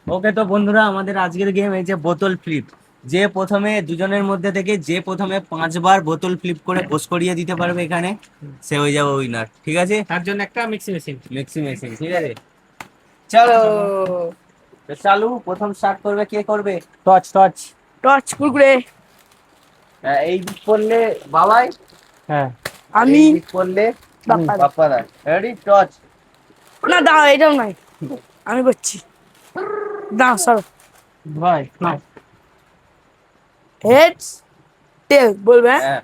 ওকে, তো বন্ধুরা আমাদের আজকের গেম এই যে বোতল ফ্লিপ। যে প্রথমে দুজনের মধ্যে থেকে যে প্রথমে 5বার বোতল ফ্লিপ করে পোস্ট করিয়ে দিতে পারবে এখানে, সে হয়ে যাবে উইনার। ঠিক আছে, তার জন্য একটা মিক্সি মেশিন। মেক্সি মেশিন, ঠিক আছে। চলো, চলো। তো চালু। প্রথম স্টার্ট করবে, কে করবে? Torch torch. টর্চ কুরকুরে। এই দিক করলে বাবাই, হ্যাঁ। আর আমি এই দিক করলে বাপ্পা দা। বাপ্পাদা। Ready, torch. না দাঁড়াও, এটাও নাই, আমি করছি। দাঁড়াও সরো। ভাই না। হেডস টেল বলবে, হ্যাঁ? হ্যাঁ,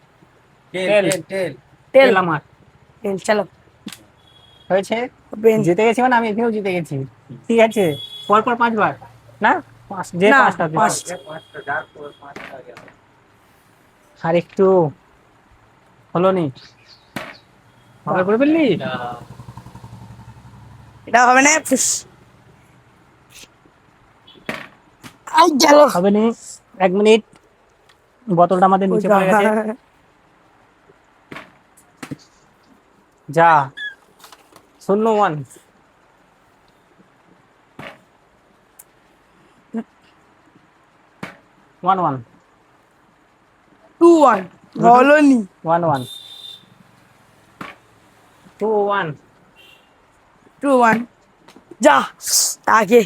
টেল তেল। টেল টেল। টেল। তেল আমার টেল চলো। হয়েছে। পেন। জিতে গেছি মানে আমি এখানেও জিতে গেছি। ঠিক আছে, পরপর 5বার না, যে না, পাঁচটা দিতে। পাঁচটা। পাঁচটা, যার পর পাঁচটা গেল। আর একটু হলো নি, হবে করে ফেললি। এটা হবে না, ফুস। আই গেল। হবে নি, 1 মিনিট। বোতলটা আমাদের নিচে পড়ে গেছে। যা, 0-1। 1-1। 2-1 হলো নি। 1-1। 2-1। 2-1 যা আগে।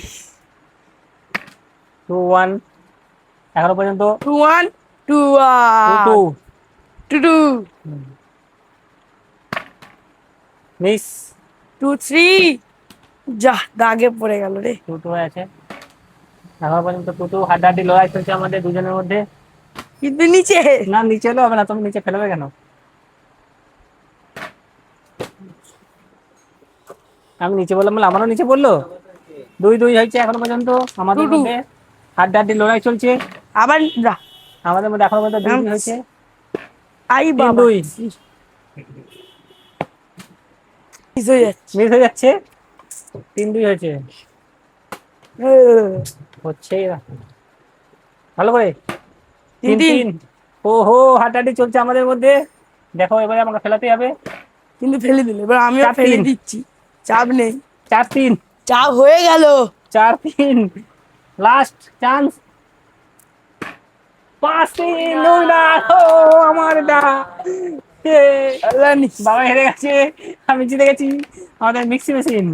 2-1 এখনো পর্যন্ত। 2-1 2-2। 2-1 2-2 মিস। 2-3 যা দাগে পড়ে গেল রে। 2-2 হয়ে আছে এখনো পর্যন্ত। 2-2 হাড্ডাহাড্ডি লড়াই চলছে আমাদের দুজনের মধ্যে। কিন্তু নিচে। না, নিচে এলো হবে না, তুমি নিচে ফেলবে কেন? আমি নিচে বললাম বলে আমারও নিচে বললো। 2-2 হয়েছে এখনো পর্যন্ত আমাদের 2-2 মধ্যে। হাড্ডাহাড্ডি লড়াই চলছে আবার যা। আমাদের মধ্যে এখনো পর্যন্ত। 2-2 হয়েছে। আই তিন বাবা, দুই মিস হয়ে যাচ্ছে। মিস হয়ে যাচ্ছে। 3-2 হয়েছে। হচ্ছেই না ভালো করে। 3 তিন 3 তিন ও হো, হাড্ডাহাড্ডি চলছে আমাদের মধ্যে। দেখো এবারে আমাকে ফেলাতে হবে। কিন্তু ফেলে দিল, এবার আমিও ফেলে 4-3। দিচ্ছি। চাপ নেই, 4-3। চাপ হয়ে গেল। 4-3, লাস্ট চান্স। 5-3 উইনার। ও আমার দা, আল্লাহ নি। বাবা হেরে গেছে, আমি জিতে গেছি। আমাদের মিক্সি মেশিন।